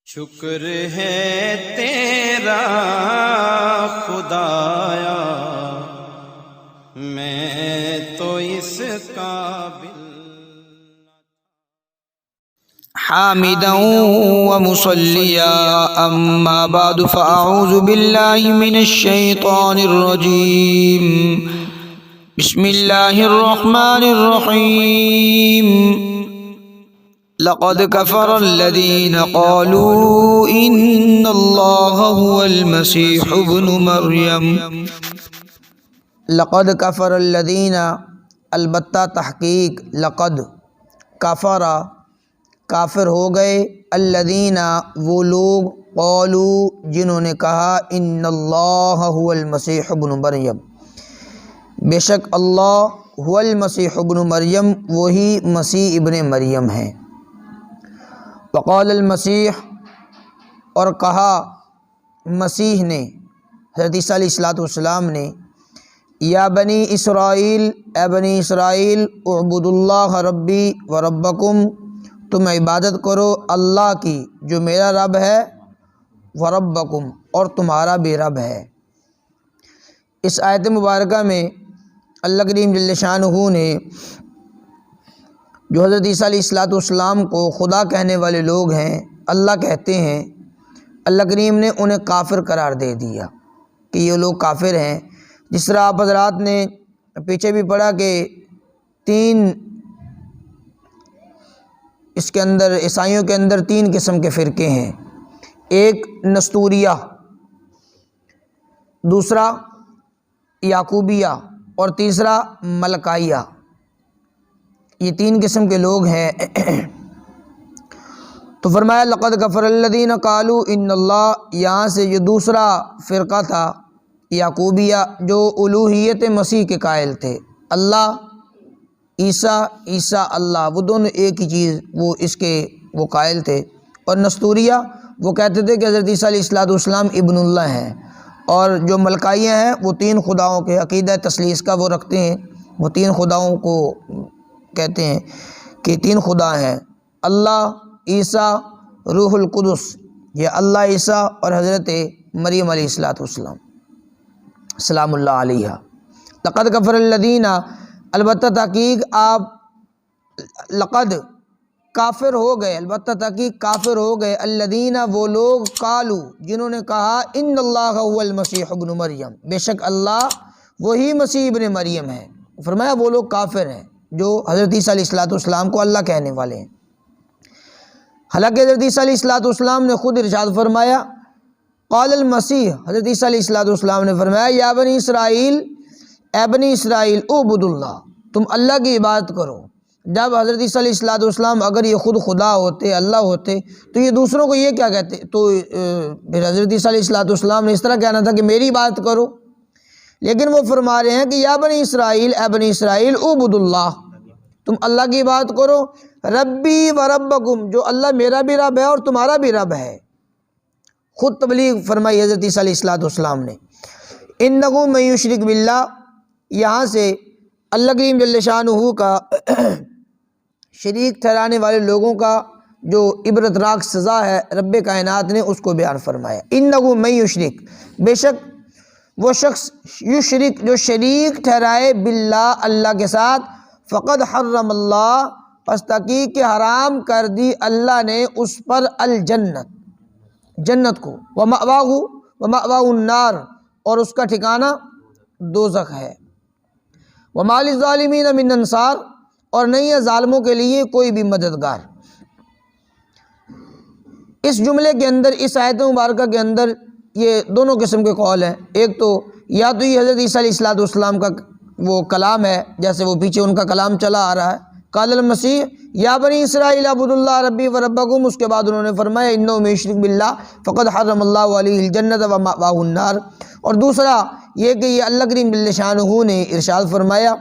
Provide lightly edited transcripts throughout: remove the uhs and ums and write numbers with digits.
شکر ہے تیرا خدایا میں تو اس قابل حامدا ومصليا أما بعد فأعوذ بالله من الشيطان الرجيم بسم الله الرحمن الرحيم لقد كفر الذين قالوا إن الله هو المسيح ابن مريم لقد كفر الذين البتہ تحقیق لقد کفر کافر ہو گئے الذین وہ لوگ قالوا جنہوں نے کہا ان اللہ هو المسیح ابن مریم بے شک اللہ هو المسیح ابن مریم وہی مسیح ابن مریم ہے وقال المسیح اور کہا مسیح نے حضرت عیسیٰ علیہ السلام نے یا بنی اسرائیل اے بنی اسرائیل اعبدوا اللہ ربی و ربکم تم عبادت کرو اللہ کی جو میرا رب ہے وربکم اور تمہارا بھی رب ہے۔ اس آیت مبارکہ میں اللہ کریم جل شانہ نے جو حضرت عیسیٰ علیہ السلام کو خدا کہنے والے لوگ ہیں اللہ کہتے ہیں، اللہ کریم نے انہیں کافر قرار دے دیا کہ یہ لوگ کافر ہیں۔ جس طرح آپ حضرات نے پیچھے بھی پڑھا کہ اس کے اندر عیسائیوں کے اندر 3 قسم کے فرقے ہیں، ایک نستوریہ، دوسرا یعقوبیہ اور تیسرا ملکائیہ، یہ 3 قسم کے لوگ ہیں۔ تو فرمایا لقد کفر الذین قالوا ان اللہ، یہاں سے جو دوسرا فرقہ تھا یعقوبیہ جو الوہیت مسیح کے قائل تھے، اللہ عیسیٰ عیسیٰ اللہ وہ دونوں ایک ہی چیز وہ قائل تھے، اور نستوریہ وہ کہتے تھے کہ حضرت عیسیٰ علیہ السلام ابن اللہ ہیں، اور جو ملکائیہ ہیں وہ 3 خداؤں کے عقیدہ تثلیث کا وہ رکھتے ہیں، وہ 3 خداؤں کو کہتے ہیں کہ 3 خدا ہیں، اللہ عیسیٰ روح القدس، یہ اللہ عیسیٰ اور حضرت مریم علیہ السلام سلام اللہ علیہ۔ لقد کفر الذین، البتہ تحقیق آپ لقد کافر ہو گئے، البتہ تحقیق کافر ہو گئے الذین وہ لوگ قالو جنہوں نے کہا ان اللہ هو المسیح ابن مریم، بے شک اللہ وہی مسیح ابن مریم ہے۔ فرمایا وہ لوگ کافر ہیں جو حضرت عیسیٰ علیہ السلام کو اللہ کہنے والے ہیں، حالانکہ حضرت عیسیٰ علیہ السلام نے خود ارشاد فرمایا قال المسیح، حضرت عیسیٰ علیہ السلام نے فرمایا یا بنی اسرائیل اے بنی اسرائیل اعبدوا اللہ، تم اللہ کی عبادت کرو۔ جب حضرت عیسیٰ علیہ السلام اگر یہ خود خدا ہوتے اللہ ہوتے تو یہ دوسروں کو یہ کیا کہتے؟ تو پھر حضرت عیسیٰ علیہ السلام نے اس طرح کہنا تھا کہ میری عبادت کرو، لیکن وہ فرما رہے ہیں کہ یا بنی اسرائیل اے بنی اسرائیل اعبدوا اللہ، تم اللہ کی عبادت کرو، ربی و ربکم جو اللہ میرا بھی رب ہے اور تمہارا بھی رب ہے۔ خود تبلیغ فرمائی حضرت عیسیٰ علیہ السلام نے۔ انہ من یشرک باللہ، یہاں سے اللہ کریم جل شانہ کا شریک ٹھہرانے والے لوگوں کا جو عبرت ناک سزا ہے رب کائنات نے اس کو بیان فرمایا۔ انہ من یشرک، بے شک وہ شخص یشرک جو شریک ٹھہرائے باللہ اللہ کے ساتھ، فقد حرم اللہ، پس تحقیق کہ حرام کر دی اللہ نے اس پر الجنت، جنت کو، ومأواہ النار، اور اس کا ٹھکانہ دوزخ ہے، وما للظالمین من انصار، اور نہیں ہے ظالموں کے لیے کوئی بھی مددگار۔ اس جملے کے اندر، اس آیت مبارکہ کے اندر یہ دونوں قسم کے قول ہیں، ایک تو یا تو یہ حضرت عیسیٰ علیہ السلام کا وہ کلام ہے جیسے وہ پیچھے ان کا کلام چلا آ رہا ہے، قال المسیح یا بنی اسرائیل اعبدوا اللہ ربی و ربکم، اس کے بعد انہوں نے فرمایا انہ من یشرک باللہ فقد حرم اللہ علیہ الجنت ومأواہ النار، اور دوسرا یہ کہ یہ اللہ کریم جل شانہ نے ارشاد فرمایا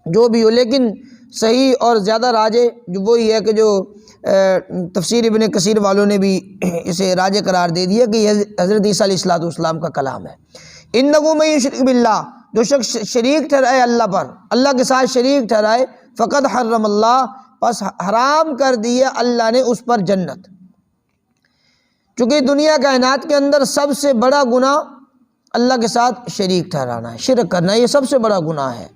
جو بھی ہو، لیکن صحیح اور زیادہ راجح جو وہی ہے کہ جو تفسیر ابن کثیر والوں نے بھی اسے راجح قرار دے دیا کہ یہ حضرت عیسیٰ علیہ السلام کا کلام ہے۔ انہ من یشرک باللہ، جو شخص شریک ٹھہرائے اللہ پر، اللہ کے ساتھ شریک ٹھہرائے، فقد حرم اللہ، پس حرام کر دیا اللہ نے اس پر جنت۔ چونکہ دنیا کائنات کے اندر سب سے بڑا گناہ اللہ کے ساتھ شریک ٹھہرانا ہے، شرک کرنا، یہ سب سے بڑا گناہ ہے۔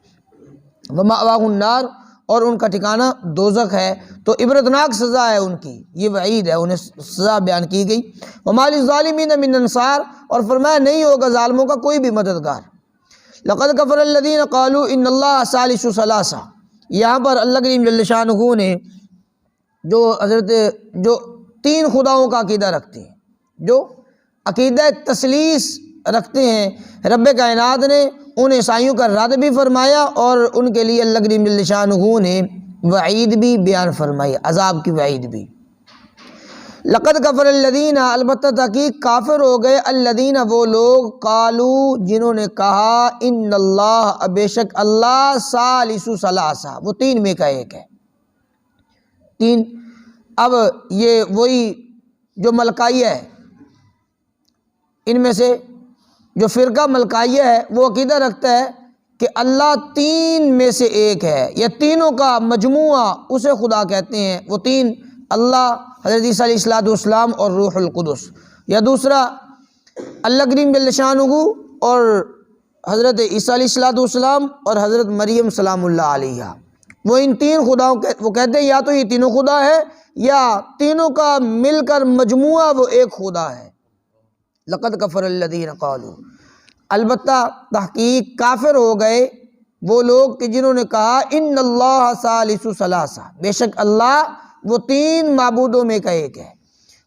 وَمَأْوَاهُ النَّارُ، اور ان کا ٹھکانہ دوزخ ہے، تو عبرتناک سزا ہے ان کی، یہ وعید ہے، انہیں سزا بیان کی گئی۔ وَمَا لِلظَّالِمِينَ مِنْ أَنصَارٍ، اور فرمایا نہیں ہوگا ظالموں کا کوئی بھی مددگار۔ لَقَدْ كَفَرَ الَّذِينَ قَالُوا إِنَّ اللَّهَ ثَالِثُ ثَلَاثَةٍ، یہاں پر اللہ کریم جل شانہ نے جو تین خداؤں کا عقیدہ رکھتے ہیں، جو عقیدہ تثلیث رکھتے ہیں، رب کائنات نے ان عیسائیوں کا رد بھی فرمایا اور ان کے لیے اللہ کریم جل شانہ نے وعید بھی بیان فرمائی، عذاب کی وعید بھی۔ لقد کفر الذین، البتہ تحقیق کافر ہو گئے، الذین وہ لوگ، قالو جنہوں نے کہا، ان اللہ بے شک اللہ، ثالث ثلاثہ وہ تین میں کا ایک ہے، تین۔ اب یہ وہی جو ملکائیہ ہے، ان میں سے جو فرقہ ملکائیہ ہے وہ عقیدہ رکھتا ہے کہ اللہ تین میں سے ایک ہے، یا تینوں کا مجموعہ اسے خدا کہتے ہیں۔ وہ تین اللہ، حضرت عیسیٰ علیہ السلام اور روح القدس، یا دوسرا اللہ کریم جل شانہ اور حضرت عیسیٰ علیہ السلام اور حضرت مریم سلام اللہ علیہا، وہ ان تین خداؤں وہ کہتے ہیں یا تو یہ تینوں خدا ہے یا تینوں کا مل کر مجموعہ وہ ایک خدا ہے۔ لقد کفر الذین قالوا، البتہ تحقیق کافر ہو گئے وہ لوگ کہ جنہوں نے کہا، ان اللہ ثالث ثلاثہ، بے شک اللہ وہ تین معبودوں میں کا ایک ہے۔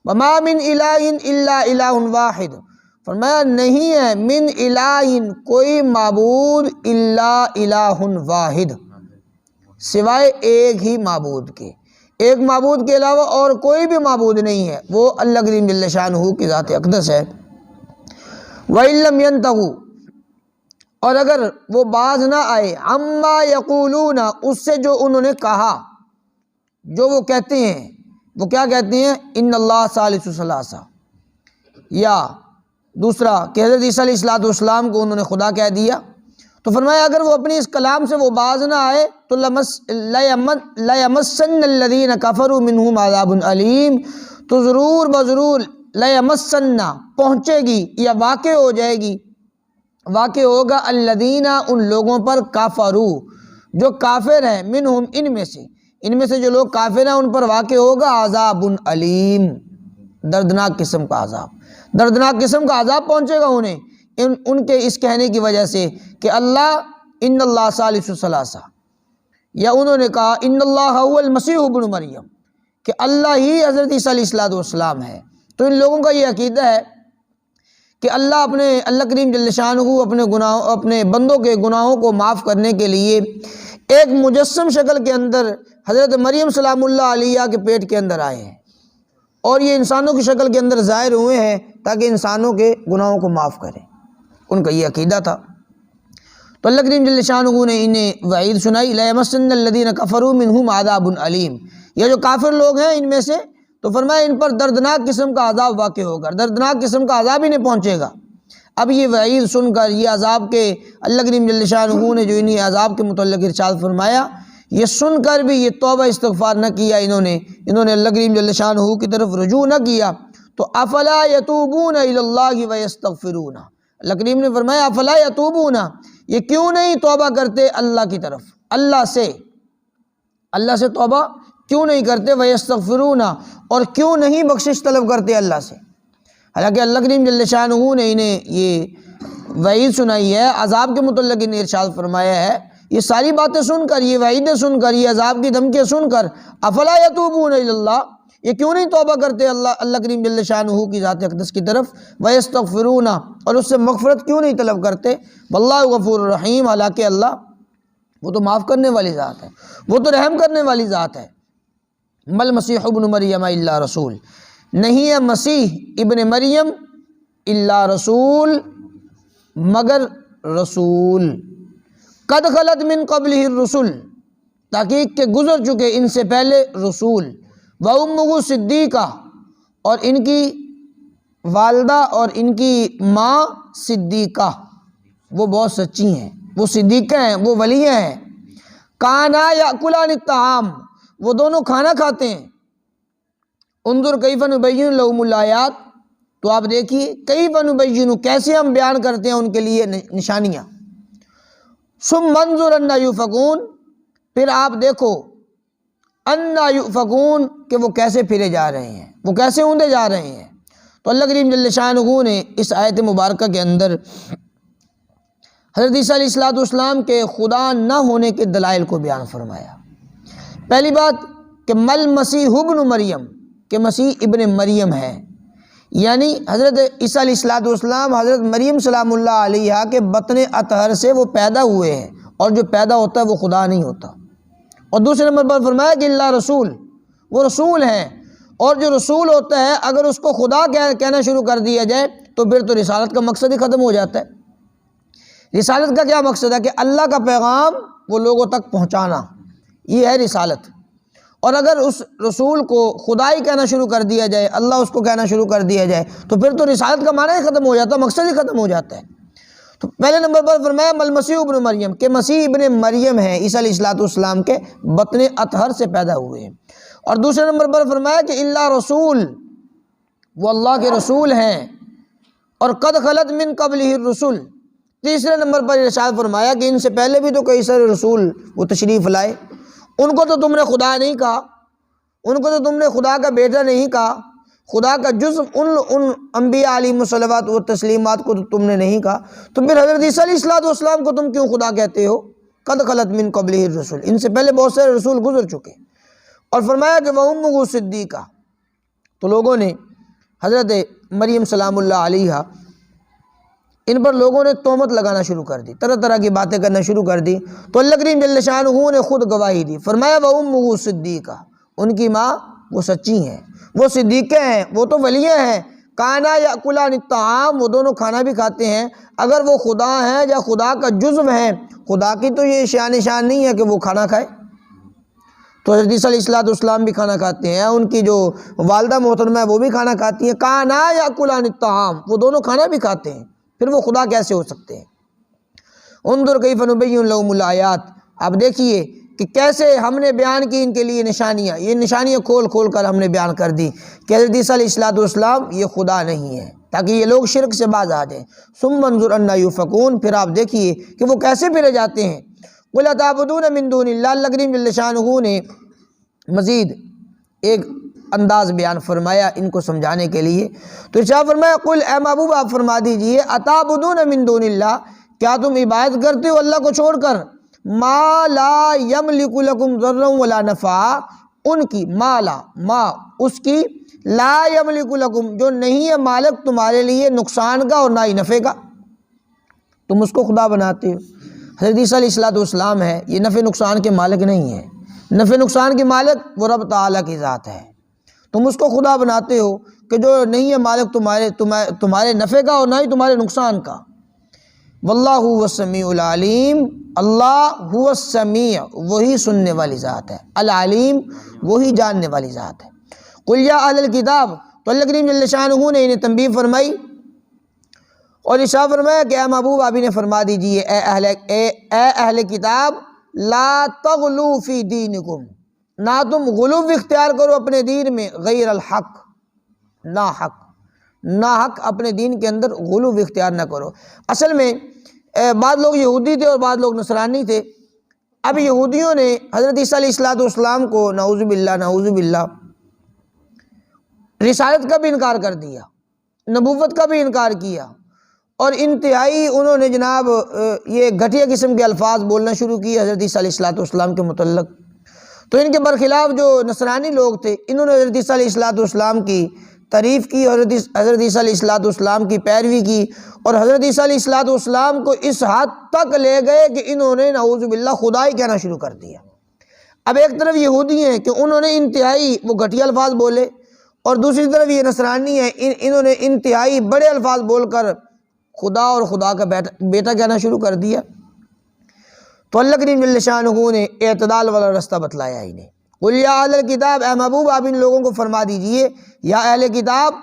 وما من الہ الا الہ واحد، فرمایا نہیں ہے من الہ کوئی معبود، الا الہ واحد سوائے ایک ہی معبود کے، ایک معبود کے علاوہ اور کوئی بھی معبود نہیں ہے، وہ اللہ کریم جل شانہ کی ذات اقدس ہے۔ وَإِن لَّمْ يَنْتَهُوا، اور اگر وہ باز نہ آئے، عَمَّا يَقُولُونَ اس سے جو انہوں نے کہا، جو وہ کہتے ہیں، وہ کیا کہتے ہیں؟ ان اللہ ثالث ثلاثہ، یا دوسرا کہ حضرت عیسیٰ علیہ السلام کو انہوں نے خدا کہہ دیا، تو فرمایا اگر وہ اپنی اس کلام سے وہ باز نہ آئے تو لَيَمَسَّنَّ الَّذِينَ كَفَرُوا مِنْهُمْ عَذَابٌ عَلِيمٌ، تو ضرور بضرور لَيَمَسَّنَّ پہنچے گی یا واقع ہو جائے گی، واقع ہوگا الذین ان لوگوں پر، کافروا جو کافر ہیں، منہم ان میں سے جو لوگ کافر ہیں ان پر واقع ہوگا عذاب علیم، دردناک قسم کا عذاب، دردناک قسم کا عذاب پہنچے گا انہیں ان کے اس کہنے کی وجہ سے کہ اللہ ان اللہ ثالث ثلاثہ، یا انہوں نے کہا ان اللہ هو المسیح ابن مریم، کہ اللہ ہی حضرت عیسیٰ علیہ السلام ہے۔ تو ان لوگوں کا یہ عقیدہ ہے کہ اللہ کریم جل شانہ اپنے بندوں کے گناہوں کو معاف کرنے کے لیے ایک مجسم شکل کے اندر حضرت مریم سلام اللہ علیہ کے پیٹ کے اندر آئے ہیں، اور یہ انسانوں کی شکل کے اندر ظاہر ہوئے ہیں تاکہ انسانوں کے گناہوں کو معاف کریں، ان کا یہ عقیدہ تھا۔ تو اللہ کریم جل شانہ نے انہیں وعید سنائی، لَيَمَسَّنَّ الَّذِينَ كَفَرُوا مِنْهُمْ عَذَابٌ عَلِيمٌ، یہ جو کافر لوگ ہیں ان میں سے، تو فرمایا ان پر دردناک قسم کا عذاب واقع ہوگا، دردناک قسم کا عذاب انہیں پہنچے گا۔ اب یہ وعید سن کر، یہ عذاب کے اللہ کریم جل شانہ نے جو انہیں عذاب کے متعلق ارشاد فرمایا، یہ سن کر بھی یہ توبہ استغفار نہ کیا انہوں نے اللہ کریم جل شانہ کی طرف رجوع نہ کیا، تو افلا یتوبون الی اللہ ویستغفرون، اللہ کریم نے فرمایا افلا یتوبون، یہ کیوں نہیں توبہ کرتے اللہ کی طرف، اللہ سے توبہ کیوں نہیں کرتے، ویستغفرون، اور کیوں نہیں بخشش طلب کرتے اللہ سے۔ حالانکہ اللہ کریم جل شانہ نے انہیں یہ وعید سنائی ہے، عذاب کے متعلق انہیں ارشاد فرمایا ہے، یہ ساری باتیں سن کر، یہ وعیدیں سن کر، یہ عذاب کی دھمکیاں سن کر، افلا یتوبون الی اللہ، یہ کیوں نہیں توبہ کرتے اللہ کریم جل شانہ کی ذات اقدس کی طرف، ویستغفرون، اور اس سے مغفرت کیوں نہیں طلب کرتے، واللہ غفور الرحیم، حالانکہ اللہ وہ تو معاف کرنے والی ذات ہے، وہ تو رحم کرنے والی ذات ہے۔ مل مسیح ابن مریم الا رسول، نہیں ہے مسیح ابن مریم الا رسول مگر رسول، قد خلت من قبلہ الرسل، تحقیق کہ گزر چکے ان سے پہلے رسول، وامہ صدیقہ، اور ان کی والدہ اور ان کی ماں صدیقہ، وہ بہت سچی ہیں، وہ صدیقہ ہیں، وہ ولیہ ہیں، کانا یاکلان الطعام، وہ دونوں کھانا کھاتے ہیں، انظر کیف نبین لہم الآیات، تو آپ دیکھیے کئی بنبین کیسے ہم بیان کرتے ہیں ان کے لیے نشانیاں. ثم منظر انا یؤفکون، پھر آپ دیکھو انا یؤفکون کہ وہ کیسے پھرے جا رہے ہیں، وہ کیسے اوندے جا رہے ہیں. تو اللہ کریم جل شانہ نے اس آیت مبارکہ کے اندر حضرت عیسیٰ علیہ السلام کے خدا نہ ہونے کے دلائل کو بیان فرمایا. پہلی بات کہ مل مسیح ابن مریم، کہ مسیح ابن مریم ہے، یعنی حضرت عیسیٰ علیہ السلام حضرت مریم سلام اللہ علیہا کے بطن اطہر سے وہ پیدا ہوئے ہیں، اور جو پیدا ہوتا ہے وہ خدا نہیں ہوتا. اور دوسرے نمبر پر فرمایا کہ اللہ رسول، وہ رسول ہیں، اور جو رسول ہوتا ہے اگر اس کو خدا کہنا شروع کر دیا جائے تو پھر تو رسالت کا مقصد ہی ختم ہو جاتا ہے. رسالت کا کیا مقصد ہے؟ کہ اللہ کا پیغام وہ لوگوں تک پہنچانا، یہ ہے رسالت. اور اگر اس رسول کو خدا ہی کہنا شروع کر دیا جائے، اللہ اس کو کہنا شروع کر دیا جائے تو پھر تو رسالت کا معنی ہی ختم ہو جاتا ہے، مقصد ہی ختم ہو جاتا ہے. تو پہلے نمبر پر فرمایا مل مسیح ابن مریم، کہ مسیح ابن مریم ہے، عیسیٰ علیہ السلام کے بطن اطہر سے پیدا ہوئے ہیں. اور دوسرے نمبر پر فرمایا کہ اللہ رسول، وہ اللہ کے رسول ہیں، اور قد خلت من قبلہ الرسل. تیسرے نمبر پر ارشاد فرمایا کہ ان سے پہلے بھی تو کئی سارے رسول وہ تشریف لائے، ان کو تو تم نے خدا نہیں کہا، ان کو تو تم نے خدا کا بیٹا نہیں کہا، خدا کا جزو ان انبیاء علیہم الصلوات و تسلیمات کو تو تم نے نہیں کہا، تو پھر حضرت عیسیٰ علیہ السلام کو تم کیوں خدا کہتے ہو؟ قد خلت من قبلہ الرسل، ان سے پہلے بہت سارے رسول گزر چکے. اور فرمایا کہ وَأُمُّهُ صدیقہ، تو لوگوں نے حضرت مریم سلام اللہ علیہا ان پر لوگوں نے تہمت لگانا شروع کر دی، طرح طرح کی باتیں کرنا شروع کر دی. تو اللہ کریم جل شانہ نے خود گواہی دی، فرمایا وَأُمُّهُ صدیقہ، ان کی ماں وہ سچی ہیں، وہ صدیقیں ہیں، وہ تو ولیاں ہیں. کانا یأکلان الطعام، وہ دونوں کھانا بھی کھاتے ہیں. اگر وہ خدا ہیں یا خدا کا جزو ہیں، خدا کی تو یہ شان نہیں ہے کہ وہ کھانا کھائے. تو حضرت عیسیٰ علیہ السلام بھی کھانا کھاتے ہیں، ان کی جو والدہ محترمہ ہے وہ بھی کھانا کھاتی ہیں. کانا یأکلان الطعام، وہ دونوں کھانا بھی کھاتے ہیں، پھر وہ خدا کیسے ہو سکتے ہیں؟ انظر کیف نبین لہم الآیات، آپ دیکھیے کہ کیسے ہم نے بیان کی ان کے لیے نشانیاں، یہ نشانیاں کھول کھول کر ہم نے بیان کر دی کہ حضرت عیسیٰ علیہ السلام یہ خدا نہیں ہے، تاکہ یہ لوگ شرک سے باز آ جائیں. ثم انظر انا یؤفکون، پھر آپ دیکھیے کہ وہ کیسے پھرے جاتے ہیں. قل اتعبدون من دون اللہ، اللہ کریم جل شانہ نے مزید ایک انداز بیان فرمایا ان کو سمجھانے کے لیے. تو ارشاد فرمایا قل، اے محبوب آپ فرما دیجئے، اتعبدون من دون اللہ، کیا تم عبادت کرتے ہو اللہ کو چھوڑ کر، ما لا یملک لکم ضرا ولا نفعا، ان کی ما اس کی لا یملک لکم، جو نہیں ہے مالک تمہارے لیے نقصان کا اور نہ ہی نفع کا، تم اس کو خدا بناتے ہو. حضرت عیسیٰ علیہ السلام ہے، یہ نفع نقصان کے مالک نہیں ہے، نفع نقصان کے مالک وہ رب تعالیٰ کی ذات ہے. تم اس کو خدا بناتے ہو کہ جو نہیں ہے مالک تمہارے نفع کا اور نہ ہی تمہارے نقصان کا. واللہ هو السمیع العلیم، اللہ هو السمیع، وہی سننے والی ذات ہے، العلیم وہی جاننے والی ذات ہے. قل یا اہل الکتاب، تو اللہ کریم جل شانہ نے انہیں تنبیہ فرمائی اور ارشاد فرمایا کہ اے محبوب آپ انہیں فرما دیجئے، اے اہل کتاب، لا تغلو فی دینکم، نہ تم غلو اختیار کرو اپنے دین میں، غیر الحق، نا حق اپنے دین کے اندر غلو اختیار نہ کرو. اصل میں بعض لوگ یہودی تھے اور بعض لوگ نصرانی تھے. اب یہودیوں نے حضرت عیسیٰ علیہ السلام کو نعوذ باللہ رسالت کا بھی انکار کر دیا، نبوت کا بھی انکار کیا، اور انتہائی انہوں نے جناب یہ گھٹیا قسم کے الفاظ بولنا شروع کیے حضرت عیسیٰ علیہ السلام کے متعلق. تو ان کے برخلاف جو نصرانی لوگ تھے انہوں نے حضرت عیسیٰ علیہ السلام کی تعریف کی، حضرت عیسیٰ علیہ السلام کی پیروی کی، اور حضرت عیسیٰ علیہ السلام کو اس حد تک لے گئے کہ انہوں نے نعوذ باللہ خدائی کہنا شروع کر دیا. اب ایک طرف یہودی ہیں کہ انہوں نے انتہائی وہ گھٹیا الفاظ بولے، اور دوسری طرف یہ نصرانی ہیں، انہوں نے انتہائی بڑے الفاظ بول کر خدا اور خدا کا بیٹا کہنا شروع کر دیا. تو اللہ کریم جل شانہ نے اعتدال والا رستہ بتلایا انہیں. قل یا اہل الکتاب، اے محبوب آپ ان لوگوں کو فرما دیجئے، یا اہل کتاب،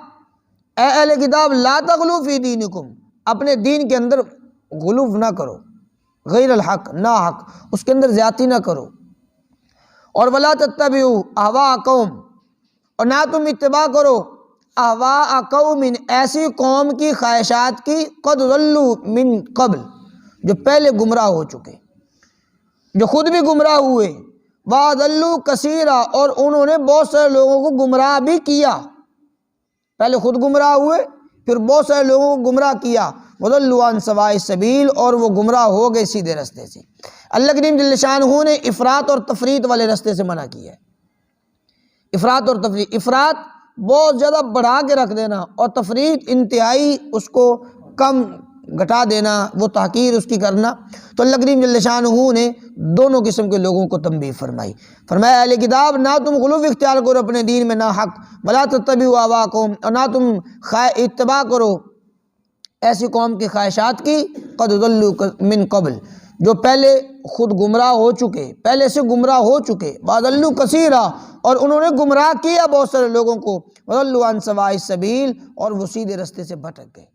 اے اہل کتاب، لا تغلو فی دینکم، اپنے دین کے اندر غلو نہ کرو، غیر الحق، نا حق، اس کے اندر زیادتی نہ کرو. اور ولا تتبعوا اہواء قوم، اور نہ تم اتباع کرو اہواء قوم، ایسی قوم کی خواہشات کی قد ضلوا من قبل، جو پہلے گمراہ ہو چکے، جو خود بھی گمراہ ہوئے، وَأَضَلُّوا كَثِيرًا، اور انہوں نے بہت سارے لوگوں کو گمراہ بھی کیا، پہلے خود گمراہ ہوئے پھر بہت سارے لوگوں کو گمراہ کیا، وَضَلُّوا عَنْ سَوَاءِ السَّبِيلِ، اور وہ گمراہ ہو گئے سیدھے رستے سے۔ اللہ کریم جل شانہ نے افراط اور تفریط والے رستے سے منع کیا ہے۔ افراط اور تفریط، افراط بہت زیادہ بڑھا کے رکھ دینا، اور تفریط انتہائی اس کو کم گھٹا دینا، وہ تحقیر اس کی کرنا۔ تو اللہ کریم جل شانہ نے دونوں قسم کے لوگوں کو تنبیہ فرمائی۔ فرمایا اہل کتاب نہ تم غلو اختیار کرو اپنے دین میں، نہ حق، ولا تتبعوا اہواءکم، اور نہ تم اتباع کرو ایسی قوم کی خواہشات کی، قد ضلوا من قبل، جو پہلے خود گمراہ ہو چکے، پہلے سے گمراہ ہو چکے، وَأَضَلُّوا كَثِيرًا، اور انہوں نے گمراہ کیا بہت سارے لوگوں کو، وَضَلُّوا عَنْ سَوَاءِ السَّبِيلِ، اور وہ سیدھے رستے سے بھٹک گئے۔